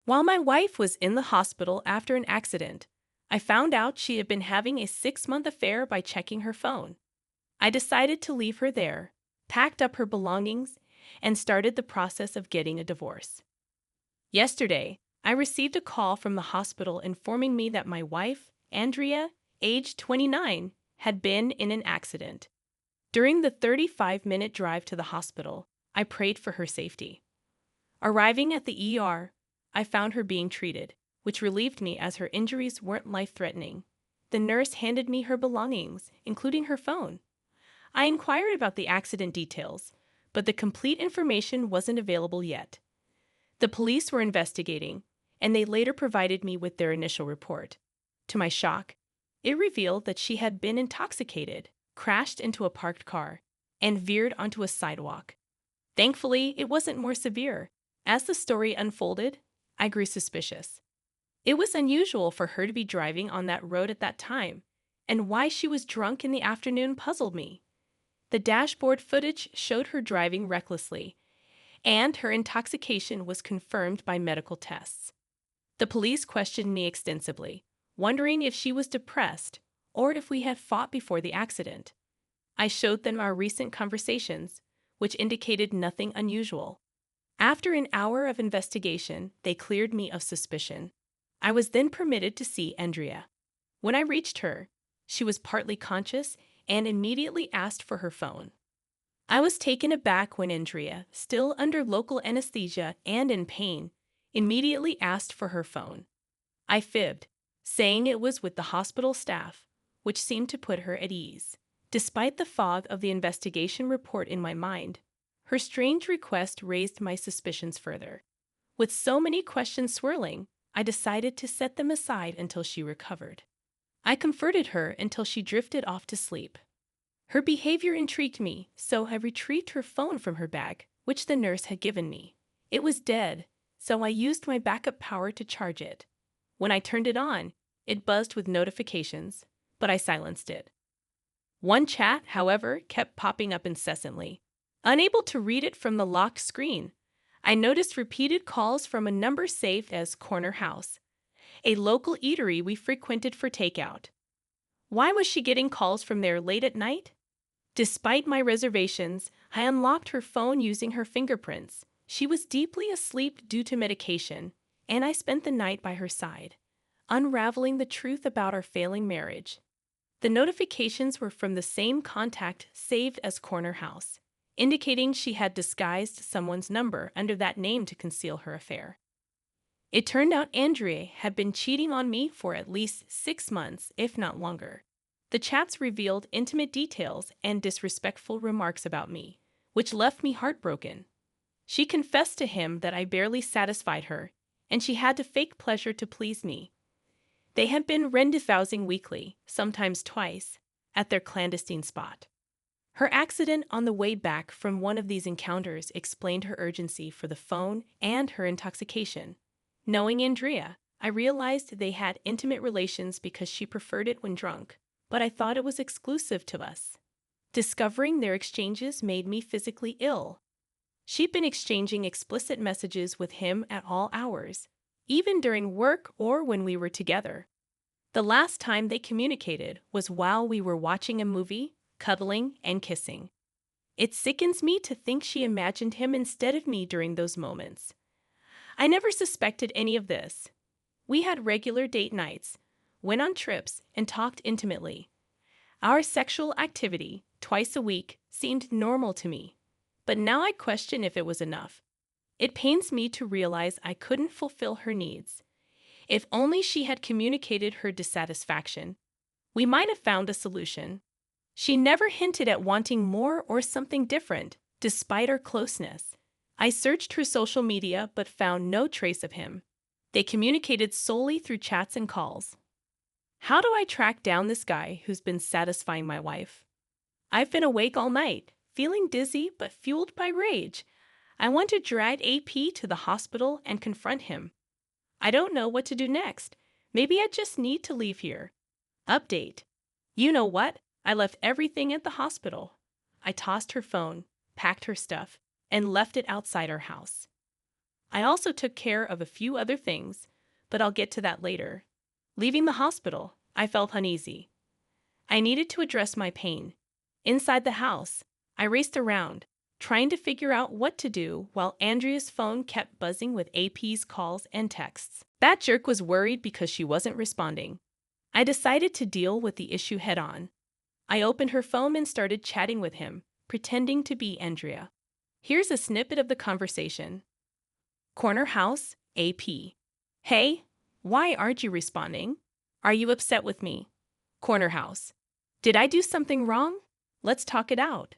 While my wife was in the hospital after an accident, I found out she had been having a 6-month affair by checking her phone. I decided to leave her there, packed up her belongings, and started the process of getting a divorce. Yesterday, I received a call from the hospital informing me that my wife, Andrea, aged 29, had been in an accident. During the 35-minute drive to the hospital, I prayed for her safety. Arriving at the ER, I found her being treated, which relieved me as her injuries weren't life-threatening. The nurse handed me her belongings, including her phone. I inquired about the accident details, but the complete information wasn't available yet. The police were investigating, and they later provided me with their initial report. To my shock, it revealed that she had been intoxicated, crashed into a parked car, and veered onto a sidewalk. Thankfully, it wasn't more severe. As the story unfolded, I grew suspicious. It was unusual for her to be driving on that road at that time, and why she was drunk in the afternoon puzzled me. The dashboard footage showed her driving recklessly, and her intoxication was confirmed by medical tests. The police questioned me extensively, wondering if she was depressed or if we had fought before the accident. I showed them our recent conversations, which indicated nothing unusual. After an hour of investigation, they cleared me of suspicion. I was then permitted to see Andrea. When I reached her, she was partly conscious and immediately asked for her phone. I was taken aback when Andrea, still under local anesthesia and in pain, immediately asked for her phone. I fibbed, saying it was with the hospital staff, which seemed to put her at ease. Despite the fog of the investigation report in my mind, her strange request raised my suspicions further. With so many questions swirling, I decided to set them aside until she recovered. I comforted her until she drifted off to sleep. Her behavior intrigued me, so I retrieved her phone from her bag, which the nurse had given me. It was dead, so I used my backup power to charge it. When I turned it on, it buzzed with notifications, but I silenced it. One chat, however, kept popping up incessantly. Unable to read it from the locked screen, I noticed repeated calls from a number saved as Corner House, a local eatery we frequented for takeout. Why was she getting calls from there late at night? Despite my reservations, I unlocked her phone using her fingerprints. She was deeply asleep due to medication, and I spent the night by her side, unraveling the truth about our failing marriage. The notifications were from the same contact saved as Corner House, indicating she had disguised someone's number under that name to conceal her affair. It turned out Andrea had been cheating on me for at least 6 months, if not longer. The chats revealed intimate details and disrespectful remarks about me, which left me heartbroken. She confessed to him that I barely satisfied her, and she had to fake pleasure to please me. They had been rendezvousing weekly, sometimes twice, at their clandestine spot. Her accident on the way back from one of these encounters explained her urgency for the phone and her intoxication. Knowing Andrea, I realized they had intimate relations because she preferred it when drunk, but I thought it was exclusive to us. Discovering their exchanges made me physically ill. She'd been exchanging explicit messages with him at all hours, even during work or when we were together. The last time they communicated was while we were watching a movie, cuddling, and kissing. It sickens me to think she imagined him instead of me during those moments. I never suspected any of this. We had regular date nights, went on trips, and talked intimately. Our sexual activity, twice a week, seemed normal to me, but now I question if it was enough. It pains me to realize I couldn't fulfill her needs. If only she had communicated her dissatisfaction, we might have found a solution. She never hinted at wanting more or something different, despite our closeness. I searched her social media but found no trace of him. They communicated solely through chats and calls. How do I track down this guy who's been satisfying my wife? I've been awake all night, feeling dizzy but fueled by rage. I want to drag AP to the hospital and confront him. I don't know what to do next. Maybe I just need to leave here. Update. You know what? I left everything at the hospital. I tossed her phone, packed her stuff, and left it outside our house. I also took care of a few other things, but I'll get to that later. Leaving the hospital, I felt uneasy. I needed to address my pain. Inside the house, I raced around, trying to figure out what to do while Andrea's phone kept buzzing with AP's calls and texts. That jerk was worried because she wasn't responding. I decided to deal with the issue head on. I opened her phone and started chatting with him, pretending to be Andrea. Here's a snippet of the conversation. Corner house, AP. Hey, why aren't you responding? Are you upset with me? Corner house. Did I do something wrong? Let's talk it out.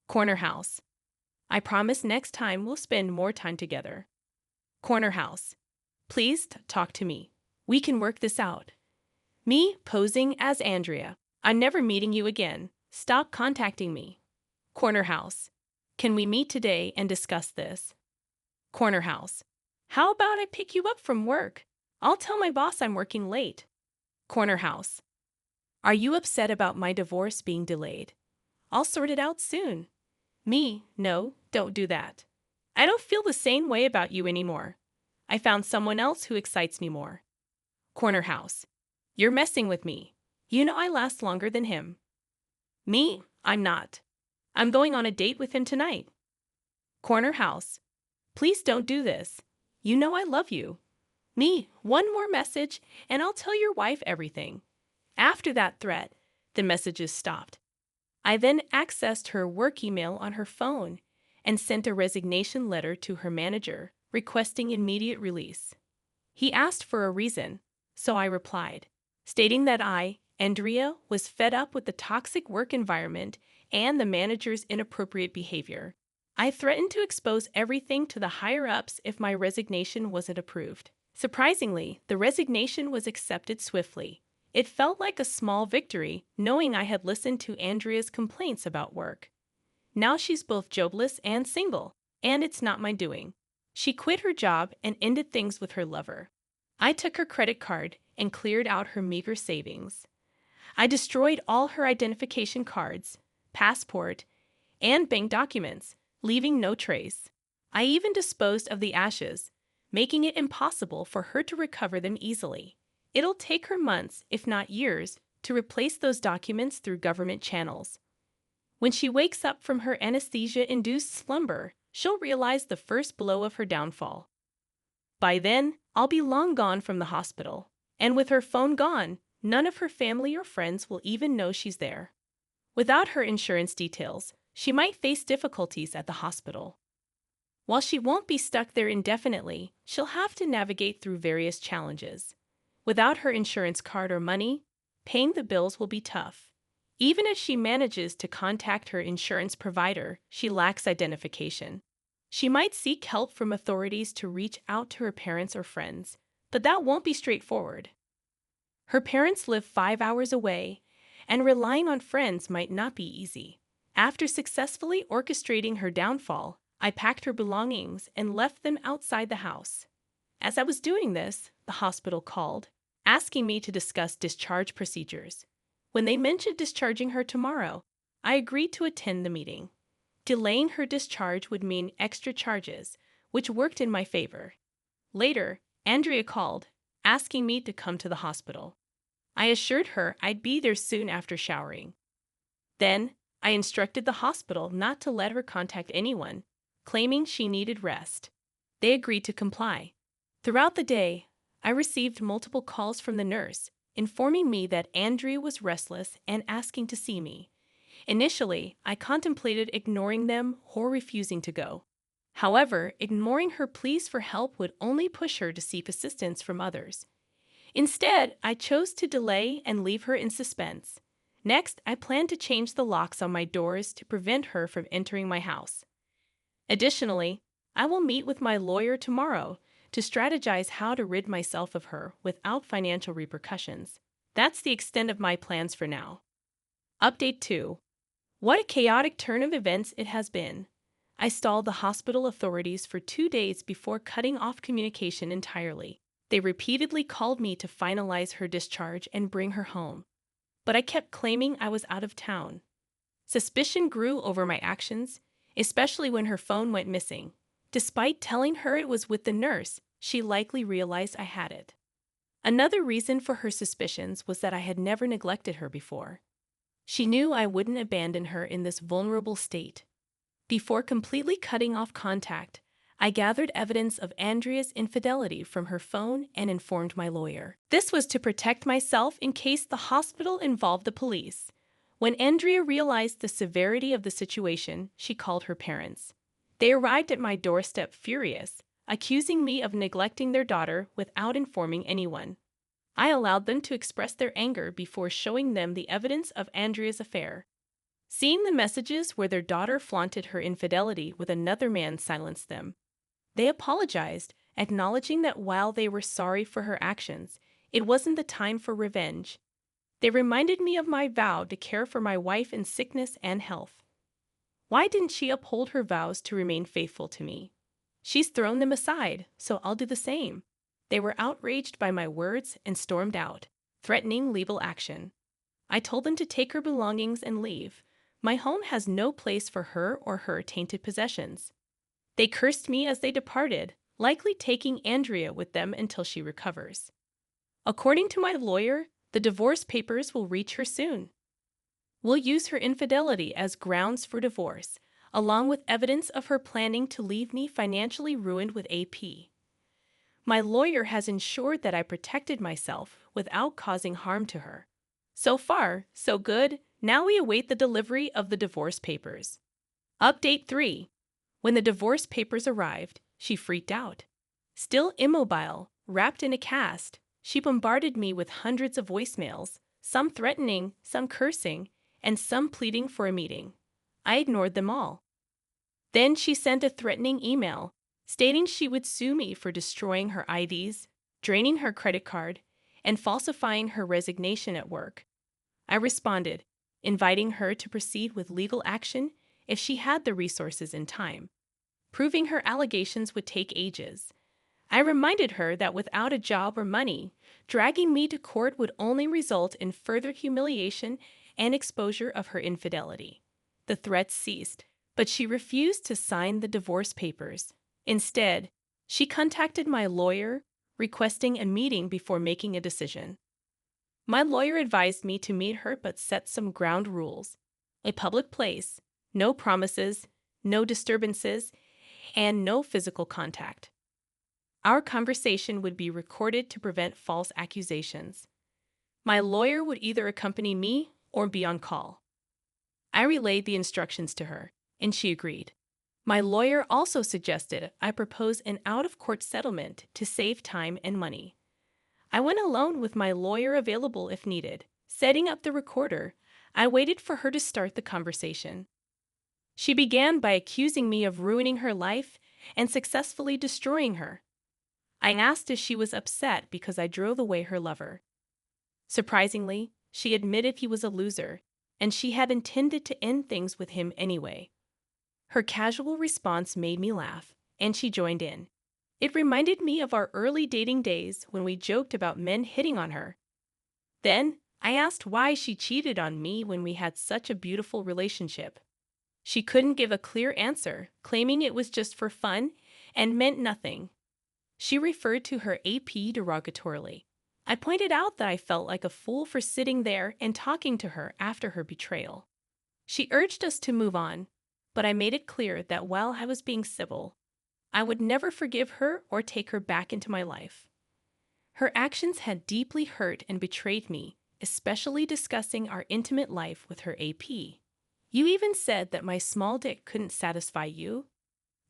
Corner house. I promise next time we'll spend more time together. Corner house. Please talk to me. We can work this out. Me posing as Andrea. I'm never meeting you again. Stop contacting me. Corner house. Can we meet today and discuss this? Corner house. How about I pick you up from work? I'll tell my boss I'm working late. Corner house. Are you upset about my divorce being delayed? I'll sort it out soon. Me, no, don't do that. I don't feel the same way about you anymore. I found someone else who excites me more. Corner house. You're messing with me. You know I last longer than him. Me, I'm not. I'm going on a date with him tonight. Corner house. Please don't do this. You know I love you. Me, one more message, and I'll tell your wife everything. After that threat, the messages stopped. I then accessed her work email on her phone and sent a resignation letter to her manager, requesting immediate release. He asked for a reason, so I replied, stating that I, Andrea, was fed up with the toxic work environment and the manager's inappropriate behavior. I threatened to expose everything to the higher-ups if my resignation wasn't approved. Surprisingly, the resignation was accepted swiftly. It felt like a small victory, knowing I had listened to Andrea's complaints about work. Now she's both jobless and single, and it's not my doing. She quit her job and ended things with her lover. I took her credit card and cleared out her meager savings. I destroyed all her identification cards, passport, and bank documents, leaving no trace. I even disposed of the ashes, making it impossible for her to recover them easily. It'll take her months, if not years, to replace those documents through government channels. When she wakes up from her anesthesia-induced slumber, she'll realize the first blow of her downfall. By then, I'll be long gone from the hospital, and with her phone gone, none of her family or friends will even know she's there. Without her insurance details, she might face difficulties at the hospital. While she won't be stuck there indefinitely, she'll have to navigate through various challenges. Without her insurance card or money, paying the bills will be tough. Even if she manages to contact her insurance provider, she lacks identification. She might seek help from authorities to reach out to her parents or friends, but that won't be straightforward. Her parents live 5 hours away, and relying on friends might not be easy. After successfully orchestrating her downfall, I packed her belongings and left them outside the house. As I was doing this, the hospital called, asking me to discuss discharge procedures. When they mentioned discharging her tomorrow, I agreed to attend the meeting. Delaying her discharge would mean extra charges, which worked in my favor. Later, Andrea called, asking me to come to the hospital. I assured her I'd be there soon after showering. Then, I instructed the hospital not to let her contact anyone, claiming she needed rest. They agreed to comply. Throughout the day, I received multiple calls from the nurse, informing me that Andrea was restless and asking to see me. Initially, I contemplated ignoring them or refusing to go. However, ignoring her pleas for help would only push her to seek assistance from others. Instead, I chose to delay and leave her in suspense. Next, I plan to change the locks on my doors to prevent her from entering my house. Additionally, I will meet with my lawyer tomorrow to strategize how to rid myself of her without financial repercussions. That's the extent of my plans for now. Update 2. What a chaotic turn of events it has been. I stalled the hospital authorities for 2 days before cutting off communication entirely. They repeatedly called me to finalize her discharge and bring her home. But I kept claiming I was out of town. Suspicion grew over my actions, especially when her phone went missing. Despite telling her it was with the nurse, she likely realized I had it. Another reason for her suspicions was that I had never neglected her before. She knew I wouldn't abandon her in this vulnerable state. Before completely cutting off contact, I gathered evidence of Andrea's infidelity from her phone and informed my lawyer. This was to protect myself in case the hospital involved the police. When Andrea realized the severity of the situation, she called her parents. They arrived at my doorstep furious, accusing me of neglecting their daughter without informing anyone. I allowed them to express their anger before showing them the evidence of Andrea's affair. Seeing the messages where their daughter flaunted her infidelity with another man silenced them. They apologized, acknowledging that while they were sorry for her actions, it wasn't the time for revenge. They reminded me of my vow to care for my wife in sickness and health. Why didn't she uphold her vows to remain faithful to me? She's thrown them aside, so I'll do the same. They were outraged by my words and stormed out, threatening legal action. I told them to take her belongings and leave. My home has no place for her or her tainted possessions. They cursed me as they departed, likely taking Andrea with them until she recovers. According to my lawyer, the divorce papers will reach her soon. We'll use her infidelity as grounds for divorce, along with evidence of her planning to leave me financially ruined with AP. My lawyer has ensured that I protected myself without causing harm to her. So far, so good. Now we await the delivery of the divorce papers. Update 3. When the divorce papers arrived, she freaked out. Still immobile, wrapped in a cast, she bombarded me with hundreds of voicemails, some threatening, some cursing, and some pleading for a meeting. I ignored them all. Then she sent a threatening email, stating she would sue me for destroying her IDs, draining her credit card, and falsifying her resignation at work. I responded, inviting her to proceed with legal action if she had the resources and time. Proving her allegations would take ages. I reminded her that without a job or money, dragging me to court would only result in further humiliation and exposure of her infidelity. The threats ceased, but she refused to sign the divorce papers. Instead, she contacted my lawyer, requesting a meeting before making a decision. My lawyer advised me to meet her but set some ground rules: a public place, no promises, no disturbances, and no physical contact. Our conversation would be recorded to prevent false accusations. My lawyer would either accompany me or be on call. I relayed the instructions to her, and she agreed. My lawyer also suggested I propose an out-of-court settlement to save time and money. I went alone with my lawyer available if needed. Setting up the recorder, I waited for her to start the conversation. She began by accusing me of ruining her life and successfully destroying her. I asked if she was upset because I drove away her lover. Surprisingly, she admitted he was a loser, and she had intended to end things with him anyway. Her casual response made me laugh, and she joined in. It reminded me of our early dating days when we joked about men hitting on her. Then, I asked why she cheated on me when we had such a beautiful relationship. She couldn't give a clear answer, claiming it was just for fun and meant nothing. She referred to her AP derogatorily. I pointed out that I felt like a fool for sitting there and talking to her after her betrayal. She urged us to move on, but I made it clear that while I was being civil, I would never forgive her or take her back into my life. Her actions had deeply hurt and betrayed me, especially discussing our intimate life with her AP. You even said that my small dick couldn't satisfy you.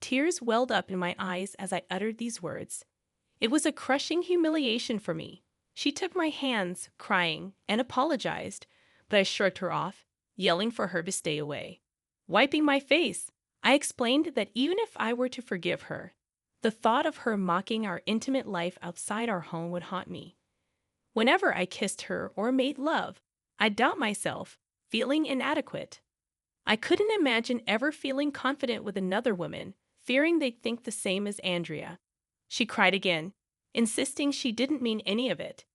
Tears welled up in my eyes as I uttered these words. It was a crushing humiliation for me. She took my hands, crying, and apologized, but I shrugged her off, yelling for her to stay away. Wiping my face, I explained that even if I were to forgive her, the thought of her mocking our intimate life outside our home would haunt me. Whenever I kissed her or made love, I'd doubt myself, feeling inadequate. I couldn't imagine ever feeling confident with another woman, fearing they'd think the same as Andrea. She cried again, insisting she didn't mean any of it.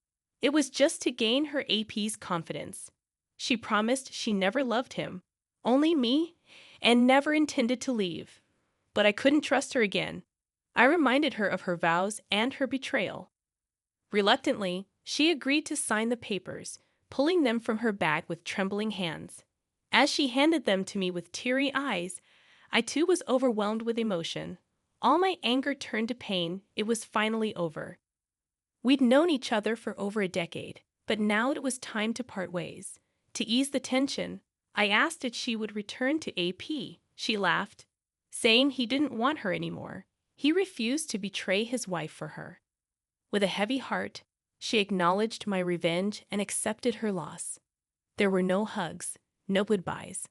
It was just to gain her AP's confidence. She promised she never loved him, only me, and never intended to leave. but I couldn't trust her again. I reminded her of her vows and her betrayal. Reluctantly, she agreed to sign the papers, pulling them from her bag with trembling hands. As she handed them to me with teary eyes, I too was overwhelmed with emotion. All my anger turned to pain. It was finally over. We'd known each other for over a decade, but now it was time to part ways. To ease the tension, I asked if she would return to AP. She laughed, saying he didn't want her anymore. He refused to betray his wife for her. With a heavy heart, she acknowledged my revenge and accepted her loss. There were no hugs, no goodbyes.